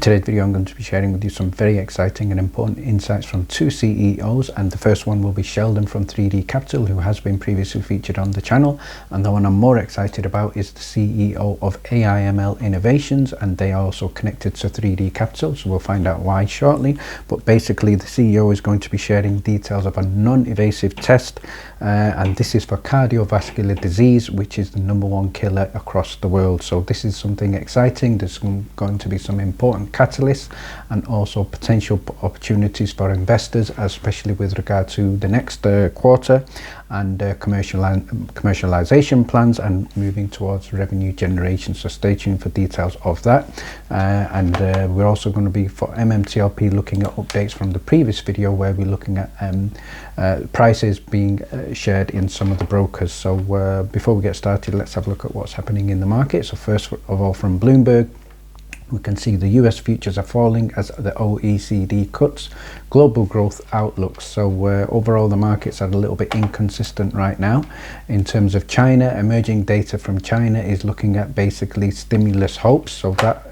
today's video, I'm going to be sharing with you some very exciting and important insights from two CEOs, and the first one will be Sheldon from ThreeD Capital, who has been previously featured on the channel, and the one I'm more excited about is the CEO of AIML Innovations, and they are also connected to ThreeD Capital, so we'll find out why shortly. But basically the CEO is going to be sharing details of a non-invasive test, and this is for cardiovascular disease, which is the #1 killer across the world. So this is something exciting. There's going to be some important catalysts and also potential opportunities for investors, especially with regard to the next quarter and commercialization plans and moving towards revenue generation. So stay tuned for details of that. We're also going to be, for MMTLP, looking at updates from the previous video where we're looking at prices being shared in some of the brokers. So before we get started, let's have a look at what's happening in the market. So first of all, from Bloomberg, we can see the US futures are falling as the OECD cuts global growth outlooks. So overall the markets are a little bit inconsistent right now. In terms of China, emerging data from China is looking at basically stimulus hopes, so that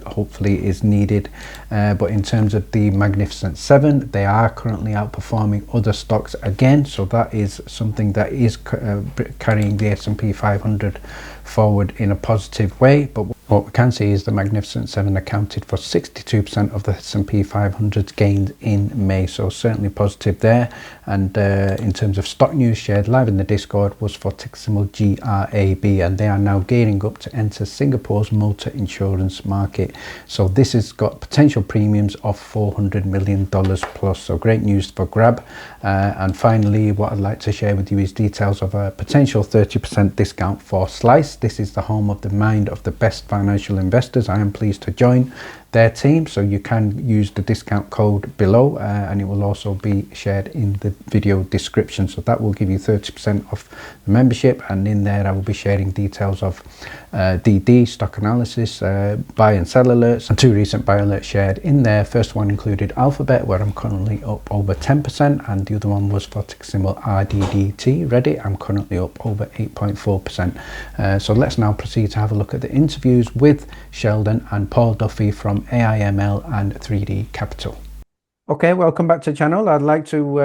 hopefully is needed. But in terms of the Magnificent Seven, they are currently outperforming other stocks again, so that is something that is carrying the S&P 500 forward in a positive way. But what we can see is the Magnificent Seven accounted for 62% of the S&P 500's gains in May, so certainly positive there. And in terms of stock news shared live in the Discord was for ticker symbol GRAB, and they are now gearing up to enter Singapore's motor insurance market. So this has got potential premiums of $400 million plus, so great news for Grab. And finally, what I'd like to share with you is details of a potential 30% discount for Slice. This is the home of the mind of the best financial investors. I am pleased to join their team, so you can use the discount code below, and it will also be shared in the video description. So that will give you 30% off the membership, and in there I will be sharing details of DD, stock analysis, buy and sell alerts, and two recent buy alerts shared in there. First one included Alphabet, where I'm currently up over 10%, and the other one was for ticker symbol RDDT, Reddit. I'm currently up over 8.4%. So let's now proceed to have a look at the interviews with Sheldon and Paul Duffy from AIML and ThreeD Capital. Okay, welcome back to the channel. I'd like to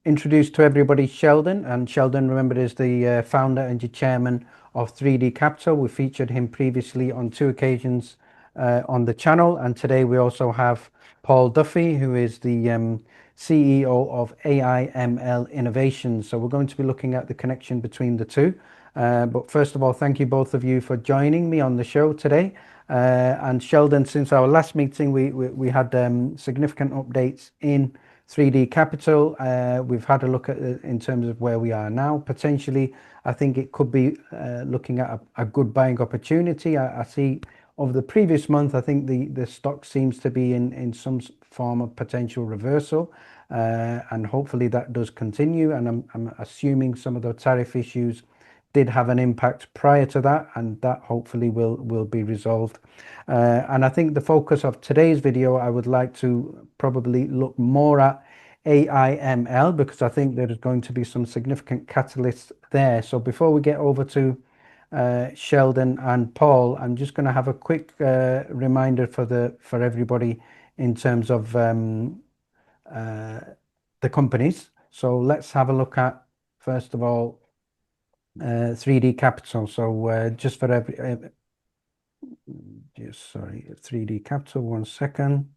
introduce to everybody Sheldon, and Sheldon, remember, is the founder and the chairman of ThreeD Capital. We featured him previously on 2 occasions on the channel, and today we also have Paul Duffy, who is the CEO of AIML Innovations. So we're going to be looking at the connection between the two. But first of all, thank you both of you for joining me on the show today. And Sheldon, since our last meeting, we had significant updates in ThreeD Capital. We've had a look at in terms of where we are now. Potentially, I think it could be looking at a good buying opportunity. I see over the previous month, I think the stock seems to be in some form of potential reversal, and hopefully that does continue. And I'm assuming some of the tariff issues did have an impact prior to that, and that hopefully will be resolved. And I think the focus of today's video, I would like to probably look more at AIML, because I think there is going to be some significant catalysts there. So before we get over to Sheldon and Paul, I'm just going to have a quick reminder for everybody in terms of the companies. So let's have a look at, first of all, ThreeD Capital. So just for ThreeD Capital, 1 second.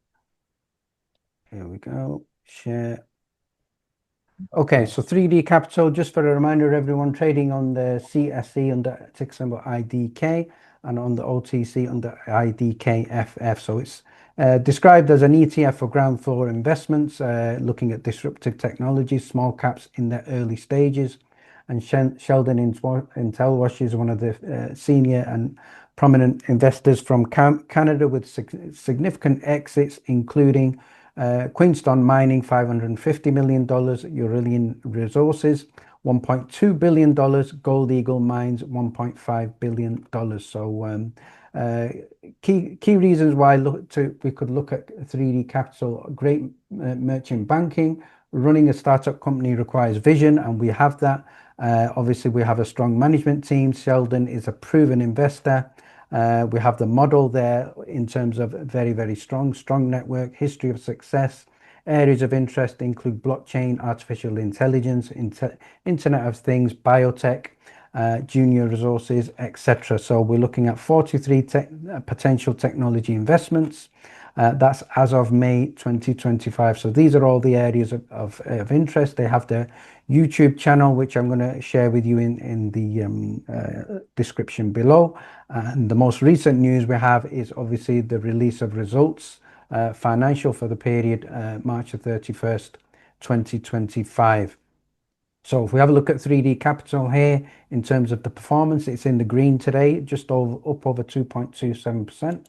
Here we go, share. Okay, so ThreeD Capital, just for a reminder, everyone, trading on the CSE under ticker symbol IDK and on the OTC under IDKFF. So it's described as an ETF for ground floor investments, looking at disruptive technologies, small caps in their early stages. And Sheldon Intelwash is one of the senior and prominent investors from Canada with significant exits, including Queenstone Mining, $550 million, Uralian Resources, $1.2 billion, Gold Eagle Mines, $1.5 billion. So key reasons why we could look at ThreeD Capital: great merchant banking. Running a startup company requires vision, and we have that. Obviously, we have a strong management team. Sheldon is a proven investor, We have the model there in terms of very, very strong network, history of success. Areas of interest include blockchain, artificial intelligence, Internet of Things, biotech, junior resources, etc. So we're looking at 43 potential technology investments. That's as of May 2025. So these are all the areas of interest. They have their YouTube channel, which I'm going to share with you in the description below. And the most recent news we have is obviously the release of results, financial for the period March 31st, 2025. So if we have a look at 3D Capital here, in terms of the performance, it's in the green today, just up over 2.27%.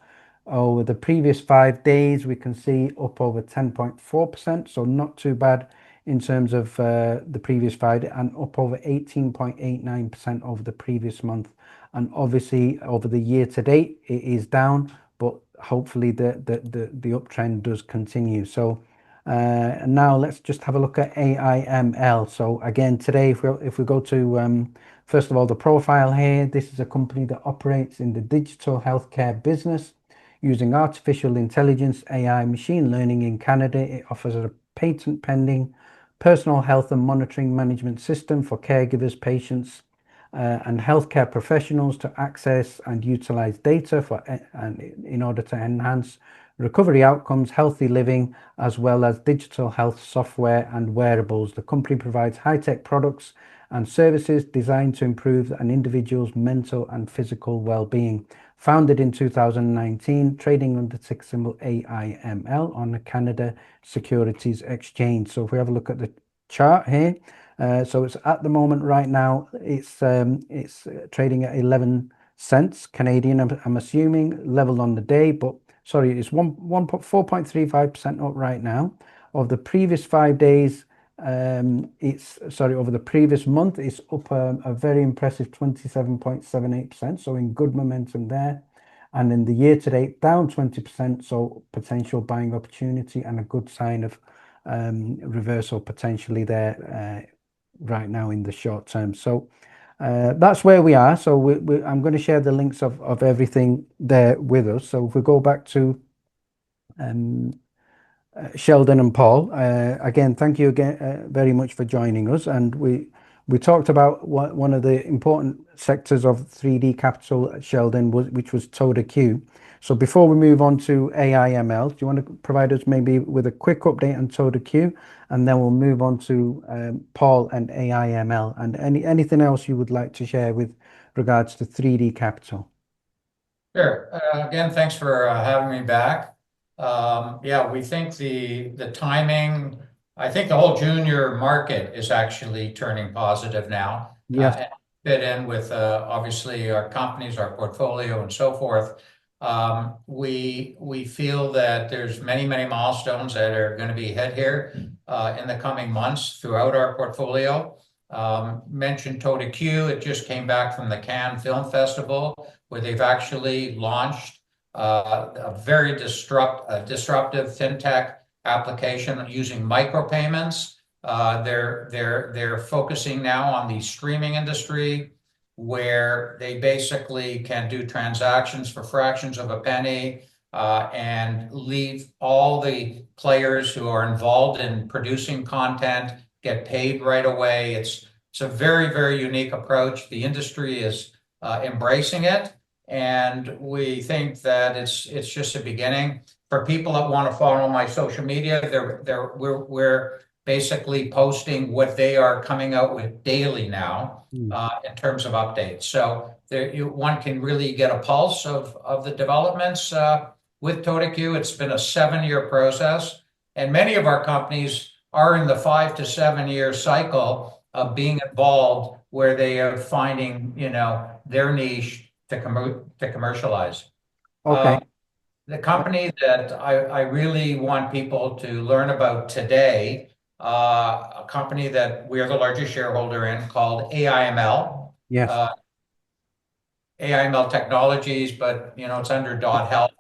Over the previous 5 days, we can see up over 10.4%, so not too bad in terms of the previous 5 days, and up over 18.89% over the previous month. And obviously, over the year to date, it is down, but hopefully the uptrend does continue. So now let's just have a look at AIML. So again, today, if we go to first of all the profile here, this is a company that operates in the digital healthcare business using artificial intelligence, AI, machine learning in Canada. It offers a patent pending personal health and monitoring management system for caregivers, patients, and healthcare professionals to access and utilize data in order to enhance recovery outcomes, healthy living, as well as digital health software and wearables. The company provides high-tech products and services designed to improve an individual's mental and physical well-being. Founded in 2019, trading under ticker symbol AIML on the Canada Securities Exchange. So if we have a look at the chart here, so it's at the moment right now, it's trading at 11 cents Canadian, I'm assuming, level on the day, but sorry, it's 4.35% up right now. Of the previous 5 days, over the previous month, it's up a very impressive 27.78%, so in good momentum there. And in the year to date, down 20%, so potential buying opportunity and a good sign of reversal potentially there right now in the short term. So that's where we are. So I'm going to share the links of everything there with us. So if we go back to Sheldon and Paul, again, thank you again very much for joining us. And we talked about one of the important sectors of 3D Capital, Sheldon, which was TOICQ. So before we move on to AIML, do you want to provide us maybe with a quick update on TOICQ, and then we'll move on to Paul and AIML, and anything else you would like to share with regards to 3D Capital? Sure. Again, thanks for having me back. Yeah, we think the timing, I think the whole junior market is actually turning positive now. Yes. And fit in with obviously our companies, our portfolio, and so forth. We feel that there's many milestones that are going to be hit here in the coming months throughout our portfolio. Mentioned TOICQ, it just came back from the Cannes Film Festival, where they've actually launched a very disruptive fintech application using micropayments. They're focusing now on the streaming industry, where they basically can do transactions for fractions of a penny and leave all the players who are involved in producing content get paid right away. It's a very unique approach. The industry is embracing it, and we think that it's just a beginning. For people that want to follow my social media, we're basically posting what they are coming out with daily now in terms of updates. So one can really get a pulse of the developments with TOICQ. It's been a 7-year process, and many of our companies are in the 5 to 7 year cycle of being involved, where they are finding their niche to commercialize. Okay. The company that I really want people to learn about today, a company that we are the largest shareholder in, called AIML. Yes. AIML Technologies, but it's under .health.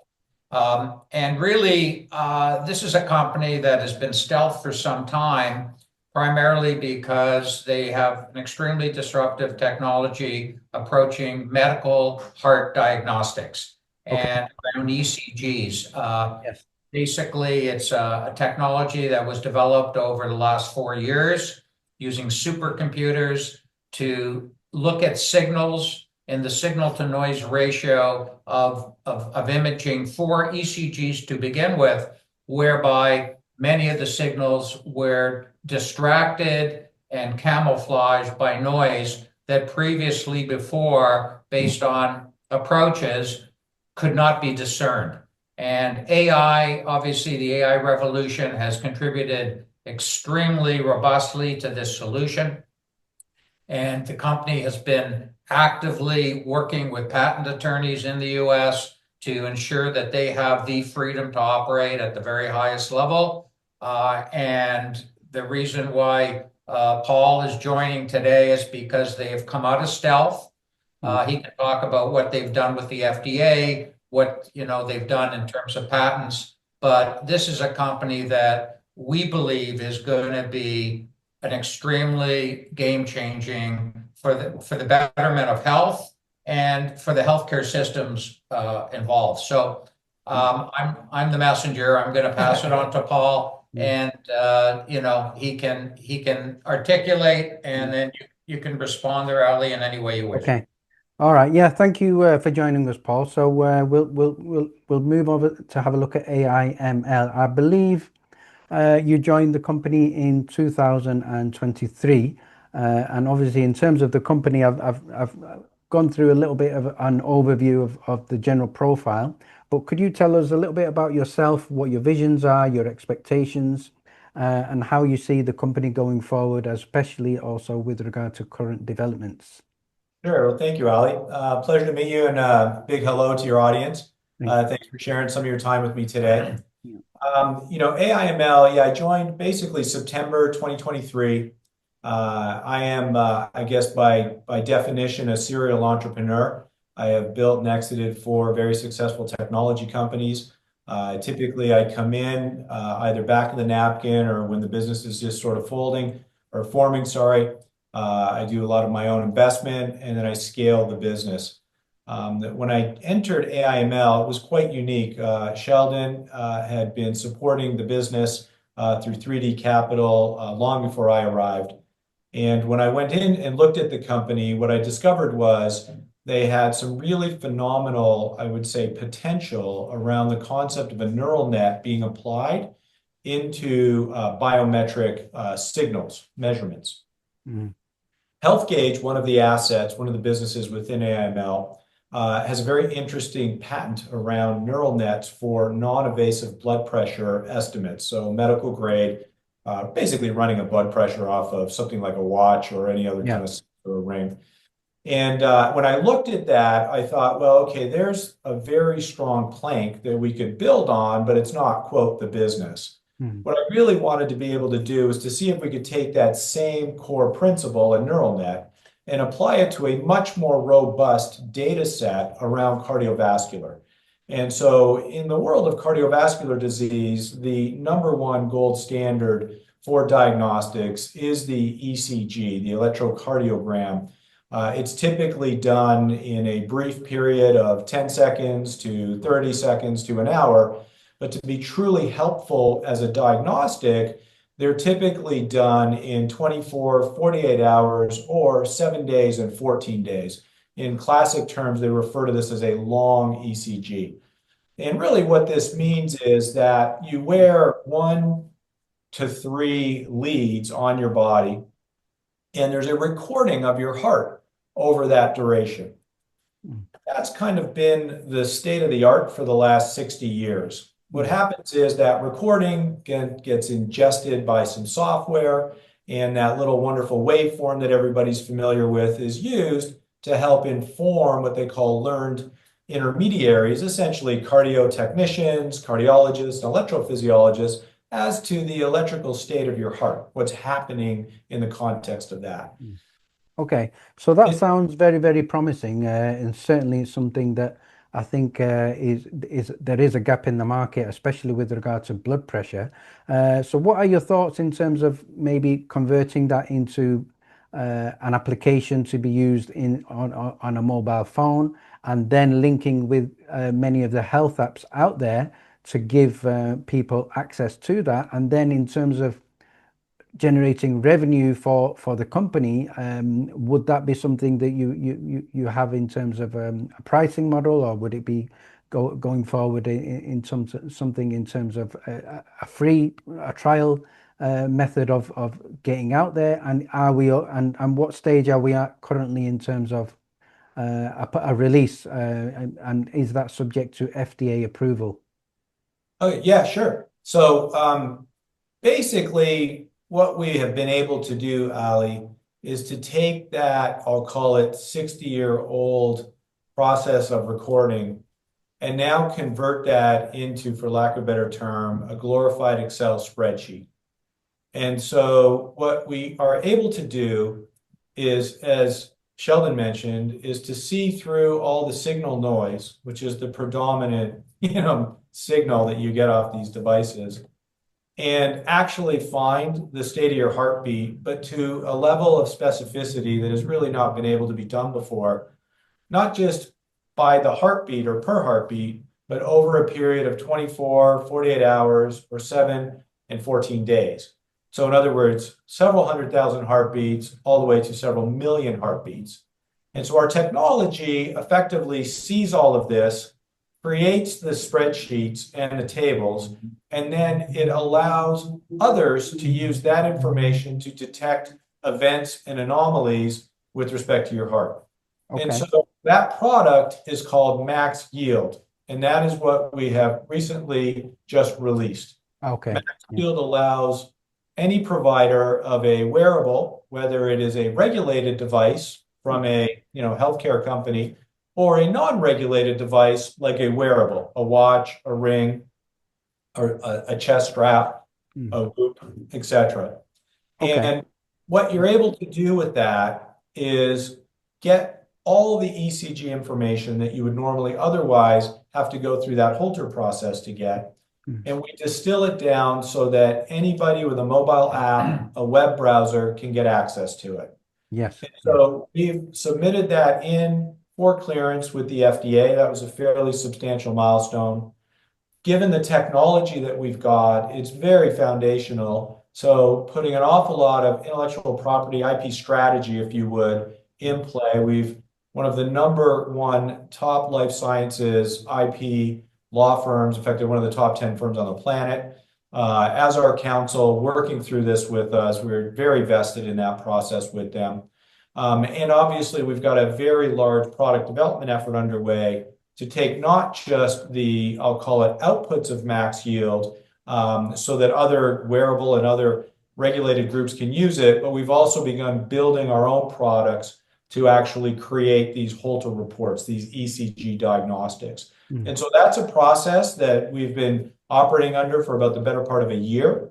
And really, this is a company that has been stealth for some time, primarily because they have an extremely disruptive technology approaching medical heart diagnostics Okay. and around ECGs. Yes. Basically, it's a technology that was developed over the last 4 years using supercomputers to look at signals in the signal to noise ratio of imaging for ECGs to begin with, whereby many of the signals were distracted and camouflaged by noise that previously before, based on approaches, could not be discerned. And AI, obviously, the AI revolution has contributed extremely robustly to this solution. And the company has been actively working with patent attorneys in the US to ensure that they have the freedom to operate at the very highest level. And the reason why Paul is joining today is because they have come out of stealth. He can talk about what they've done with the FDA, what they've done in terms of patents. But this is a company that we believe is going to be an extremely game-changing for the betterment of health and for the healthcare systems involved. So I'm the messenger. I'm going to pass it on to Paul, and he can articulate, and then you can respond there, Ali, in any way you wish. Okay. All right. Yeah. Thank you for joining us, Paul. So we'll move over to have a look at AIML. I believe you joined the company in 2023, and obviously, in terms of the company, I've gone through a little bit of an overview of the general profile. But could you tell us a little bit about yourself, what your visions are, your expectations, and how you see the company going forward, especially also with regard to current developments? Sure. Well, thank you, Ali. Pleasure to meet you, and big hello to your audience. Thanks for sharing some of your time with me today. AIML, I joined basically September 2023. I am, I guess, by definition, a serial entrepreneur. I have built and exited 4 very successful technology companies. Typically, I come in either back of the napkin or when the business is just sort of forming, sorry. I do a lot of my own investment, and then I scale the business. When I entered AIML, it was quite unique. Sheldon had been supporting the business through ThreeD Capital long before I arrived. And when I went in and looked at the company, what I discovered was they had some really phenomenal, I would say, potential around the concept of a neural net being applied into biometric signals, measurements. HealthGauge, one of the assets, one of the businesses within AIML, has a very interesting patent around neural nets for non-invasive blood pressure estimates. So medical grade, basically running a blood pressure off of something like a watch or any other kind of ring. And when I looked at that, I thought, well, okay, there's a very strong plank that we could build on, but it's not, quote, the business. What I really wanted to be able to do is to see if we could take that same core principle, a neural net, and apply it to a much more robust data set around cardiovascular. And so in the world of cardiovascular disease, the #1 gold standard for diagnostics is the ECG, the electrocardiogram. It's typically done in a brief period of 10 seconds to 30 seconds to an hour. But to be truly helpful as a diagnostic, they're typically done in 24, 48 hours, or 7 days and 14 days. In classic terms, they refer to this as a long ECG. And really what this means is that you wear 1 to 3 leads on your body, and there's a recording of your heart over that duration. That's kind of been the state of the art for the last 60 years. What happens is that recording gets ingested by some software, and that little wonderful waveform that everybody's familiar with is used to help inform what they call learned intermediaries, essentially cardiotechnicians, cardiologists, electrophysiologists, as to the electrical state of your heart, what's happening in the context of that. Okay, so that sounds very, very promising, and certainly something that I think is there is a gap in the market, especially with regard to blood pressure. So what are your thoughts in terms of maybe converting that into an application to be used on a mobile phone, and then linking with many of the health apps out there to give people access to that? And then in terms of generating revenue for the company, would that be something that you have in terms of a pricing model, or would it be going forward in something in terms of a trial method of getting out there? And and what stage are we at currently in terms of a release, and is that subject to FDA approval? Oh, yeah, sure. So basically, what we have been able to do, Ali, is to take that, I'll call it 60-year-old process of recording, and now convert that into, for lack of a better term, a glorified Excel spreadsheet. And so what we are able to do is, as Sheldon mentioned, is to see through all the signal noise, which is the predominant, signal that you get off these devices, and actually find the state of your heartbeat, but to a level of specificity that has really not been able to be done before, not just by the heartbeat or per heartbeat, but over a period of 24, 48 hours, or 7 and 14 days. So in other words, several 100,000 heartbeats all the way to several million heartbeats. And so our technology effectively sees all of this, creates the spreadsheets and the tables, and then it allows others to use that information to detect events and anomalies with respect to your heart. Okay. And so that product is called Max Yield, and that is what we have recently just released. Okay. Max Yield allows any provider of a wearable, whether it is a regulated device from a healthcare company, or a non-regulated device like a wearable, a watch, a ring, or a chest strap, a Whoop, etc. Okay. And what you're able to do with that is get all the ECG information that you would normally otherwise have to go through that Holter process to get. And we distill it down so that anybody with a mobile app, a web browser, can get access to it. Yes. And so we've submitted that in for clearance with the FDA. That was a fairly substantial milestone. Given the technology that we've got, it's very foundational. So putting an awful lot of intellectual property, IP strategy, if you would, in play. We've one of the #1 top life sciences IP law firms, in fact, they're one of the top 10 firms on the planet, as our counsel, working through this with us. We're very vested in that process with them. And obviously, we've got a very large product development effort underway to take not just the, I'll call it, outputs of Max Yield, so that other wearable and other regulated groups can use it, but we've also begun building our own products to actually create these Holter reports, these ECG diagnostics. And so that's a process that we've been operating under for about the better part of a year.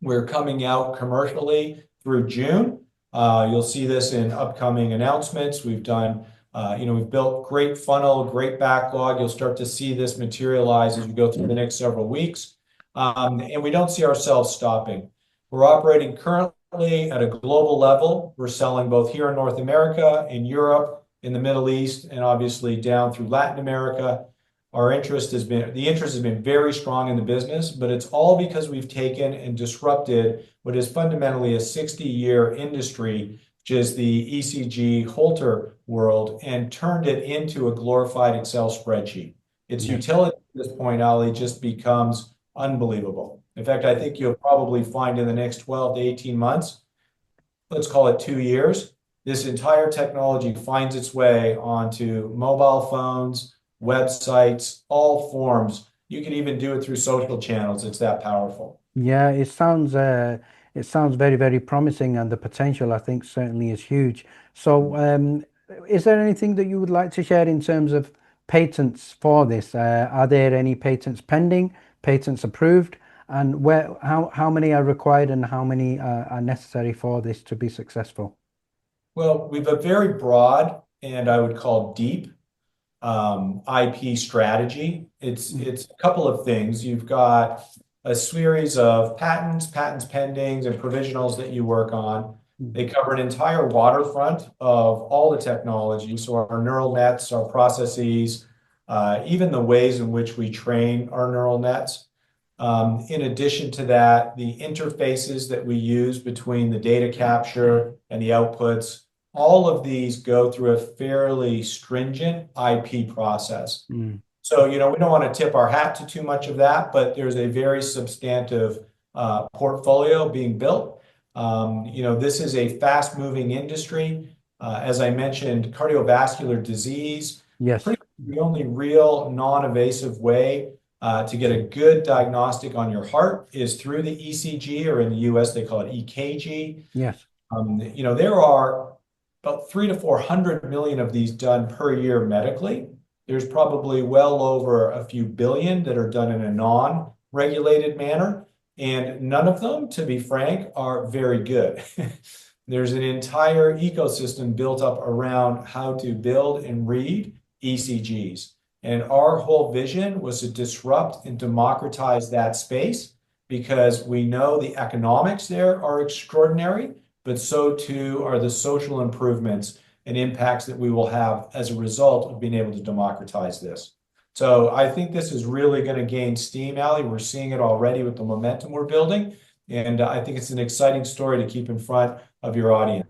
We're coming out commercially through June. You'll see this in upcoming announcements. We've done, we've built great funnel, great backlog. You'll start to see this materialize as we go through the next several weeks. And we don't see ourselves stopping. We're operating currently at a global level. We're selling both here in North America, in Europe, in the Middle East, and obviously down through Latin America. The interest has been very strong in the business, but it's all because we've taken and disrupted what is fundamentally a 60-year industry, which is the ECG Holter world, and turned it into a glorified Excel spreadsheet. Its utility at this point, Ali, just becomes unbelievable. In fact, I think you'll probably find in the next 12 to 18 months, let's call it 2 years, this entire technology finds its way onto mobile phones, websites, all forms. You can even do it through social channels. It's that powerful. Yeah, it sounds very, very promising, and the potential, I think, certainly is huge. So, is there anything that you would like to share in terms of patents for this? Are there any patents pending, patents approved, and how many are required and how many are necessary for this to be successful? Well, we've a very broad and I would call deep IP strategy. It's a couple of things. You've got a series of patents pendings, and provisionals that you work on. They cover an entire waterfront of all the technology. So our neural nets, our processes, even the ways in which we train our neural nets. In addition to that, the interfaces that we use between the data capture and the outputs, all of these go through a fairly stringent IP process. So, we don't want to tip our hat to too much of that, but there's a very substantive portfolio being built. This is a fast-moving industry. As I mentioned, cardiovascular disease. Yes. The only real non-invasive way to get a good diagnostic on your heart is through the ECG, or in the US, they call it EKG. Yes. There are about 300 to 400 million of these done per year medically. There's probably well over a few billion that are done in a non-regulated manner, and none of them, to be frank, are very good. There's an entire ecosystem built up around how to build and read ECGs. And our whole vision was to disrupt and democratize that space, because we know the economics there are extraordinary, but so too are the social improvements and impacts that we will have as a result of being able to democratize this. So I think this is really going to gain steam, Ali. We're seeing it already with the momentum we're building. And I think it's an exciting story to keep in front of your audience.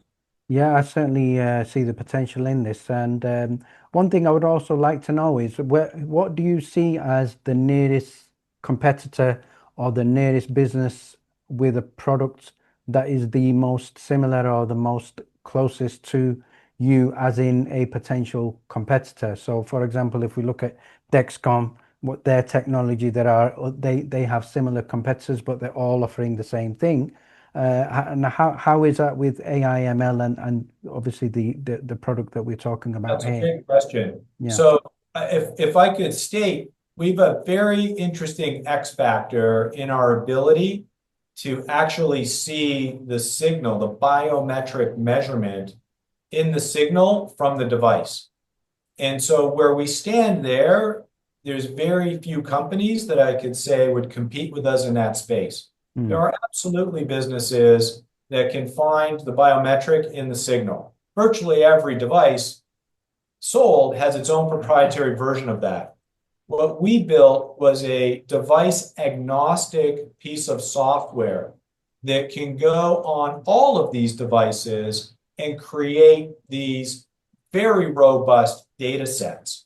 Yeah, I certainly see the potential in this. And one thing I would also like to know is what do you see as the nearest competitor or the nearest business with a product that is the most similar or the most closest to you, as in a potential competitor? So, for example, if we look at Dexcom, what their technology, they have similar competitors, but they're all offering the same thing. And how is that with AIML and obviously the product that we're talking about here? That's a great question. Yeah. So if I could state, we have a very interesting X factor in our ability to actually see the signal, the biometric measurement in the signal from the device. And so where we stand there's very few companies that I could say would compete with us in that space. There are absolutely businesses that can find the biometric in the signal. Virtually every device sold has its own proprietary version of that. What we built was a device agnostic piece of software that can go on all of these devices and create these very robust data sets.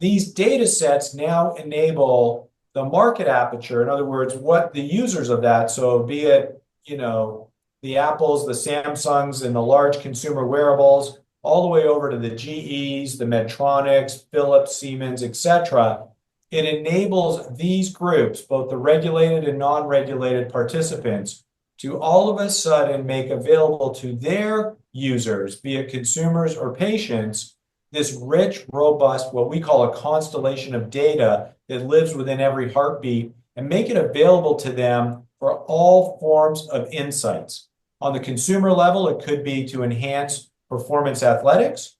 These data sets now enable the market aperture, in other words, what the users of that, so be it, the Apples, the Samsungs, and the large consumer wearables, all the way over to the GEs, the Medtronics, Philips, Siemens, etc. It enables these groups, both the regulated and non-regulated participants, to all of a sudden make available to their users, be it consumers or patients, this rich, robust, what we call a constellation of data that lives within every heartbeat, and make it available to them for all forms of insights. On the consumer level, it could be to enhance performance athletics.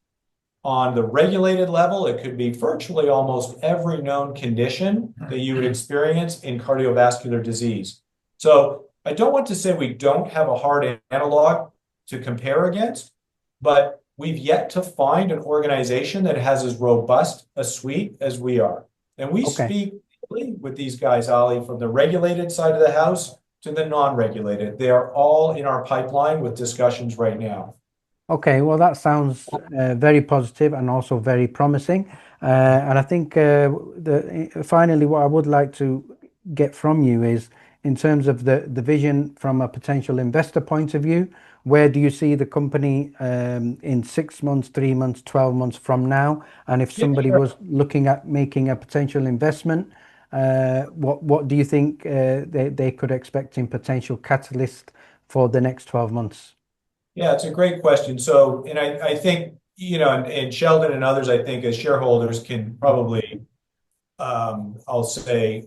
On the regulated level, it could be virtually almost every known condition that you would experience in cardiovascular disease. So I don't want to say we don't have a hard analog to compare against, but we've yet to find an organization that has as robust a suite as we are. And we speak with these guys, Ali, from the regulated side of the house to the non-regulated. They are all in our pipeline with discussions right now. Okay, well, that sounds very positive and also very promising. And I think finally, what I would like to get from you is, in terms of the vision from a potential investor point of view, where do you see the company in 6 months, 3 months, 12 months from now? And if somebody was looking at making a potential investment, what do you think they could expect in potential catalyst for the next 12 months? Yeah, it's a great question. So, and I think, and Sheldon and others, I think as shareholders can probably, I'll say,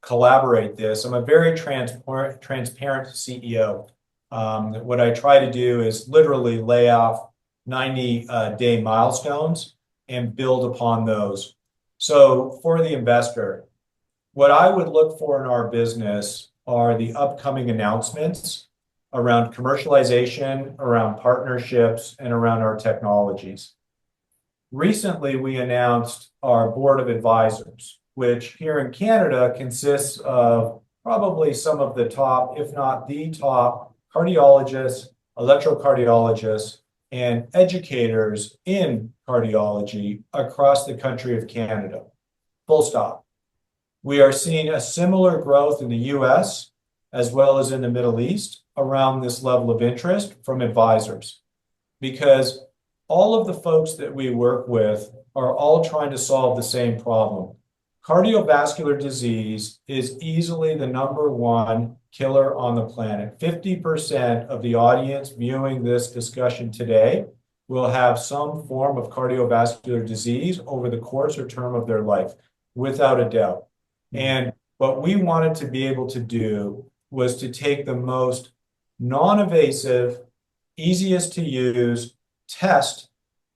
collaborate this. I'm a very transparent CEO. What I try to do is literally lay off 90-day milestones and build upon those. So for the investor, what I would look for in our business are the upcoming announcements around commercialization, around partnerships, and around our technologies. Recently, we announced our board of advisors, which here in Canada consists of probably some of the top, if not the top, cardiologists, electrocardiologists, and educators in cardiology across the country of Canada. Full stop. We are seeing a similar growth in the US as well as in the Middle East around this level of interest from advisors, because all of the folks that we work with are all trying to solve the same problem. Cardiovascular disease is easily the #1 killer on the planet. 50% of the audience viewing this discussion today will have some form of cardiovascular disease over the course or term of their life, without a doubt. And what we wanted to be able to do was to take the most non-invasive, easiest to use test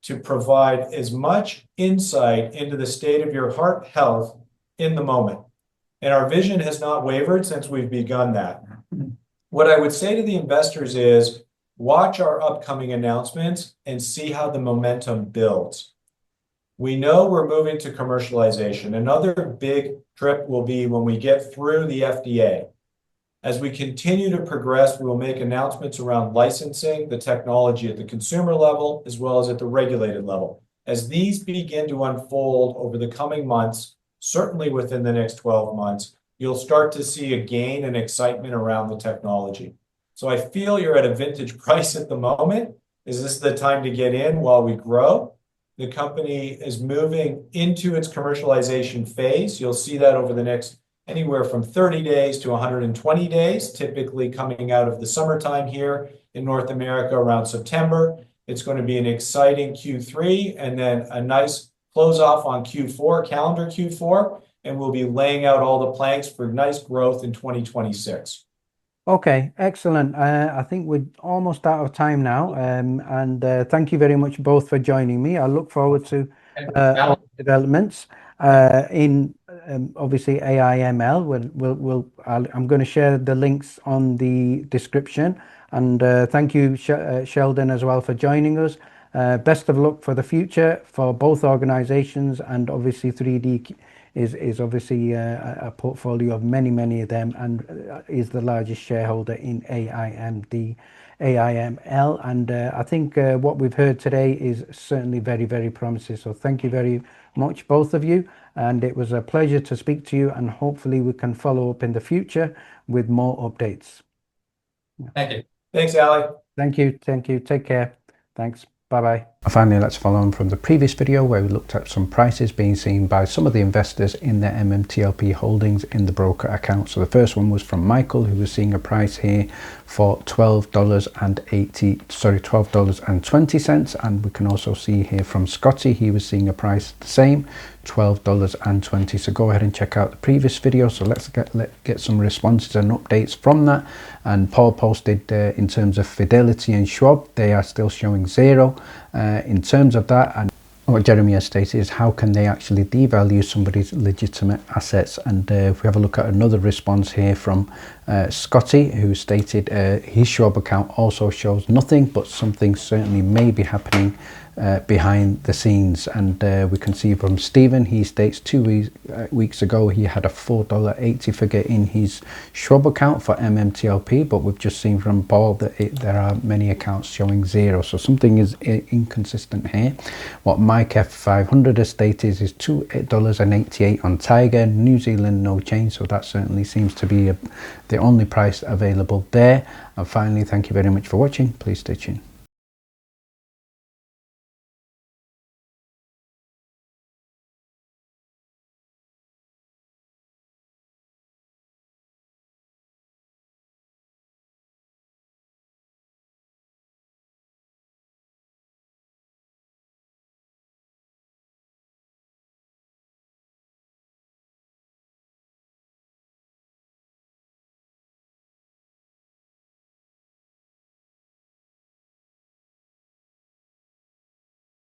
to provide as much insight into the state of your heart health in the moment. And our vision has not wavered since we've begun that. What I would say to the investors is watch our upcoming announcements and see how the momentum builds. We know we're moving to commercialization. Another big trip will be when we get through the FDA. As we continue to progress, we will make announcements around licensing the technology at the consumer level as well as at the regulated level. As these begin to unfold over the coming months, certainly within the next 12 months, you'll start to see a gain and excitement around the technology. So I feel you're at a vintage price at the moment. Is this the time to get in while we grow? The company is moving into its commercialization phase. You'll see that over the next anywhere from 30 days to 120 days, typically coming out of the summertime here in North America around September. It's going to be an exciting Q3 and then a nice close off on Q4, calendar Q4, and we'll be laying out all the planks for nice growth in 2026. Okay, excellent. I think we're almost out of time now, and thank you very much both for joining me. I look forward to all the developments in obviously AIML. I'm going to share the links on the description, and thank you, Sheldon, as well for joining us. Best of luck for the future for both organizations, and obviously 3D is obviously a portfolio of many of them, and is the largest shareholder in AIML. And I think what we've heard today is certainly very promising. So thank you very much, both of you, and it was a pleasure to speak to you, and hopefully we can follow up in the future with more updates. Thank you. Thanks, Ali. Thank you. Take care. Thanks. Bye-bye. Finally, let's follow on from the previous video where we looked at some prices being seen by some of the investors in their MMTLP holdings in the broker account. So the first one was from Michael, who was seeing a price here for $12.20, and we can also see here from Scotty, he was seeing a price the same, $12.20. So go ahead and check out the previous video. So let's get some responses and updates from that. And Paul posted in terms of Fidelity and Schwab, they are still showing 0 in terms of that. And what Jeremy has stated is how can they actually devalue somebody's legitimate assets. And if we have a look at another response here from Scotty, who stated his Schwab account also shows nothing, but something certainly may be happening behind the scenes. And we can see from Stephen, he states 2 weeks ago he had a $4.80 figure in his Schwab account for MMTLP, but we've just seen from Paul that there are many accounts showing 0, so something is inconsistent here. What Mike F500 has stated is $2.88 on Tiger, New Zealand no change, so that certainly seems to be the only price available there. And finally, thank you very much for watching. Please stay tuned.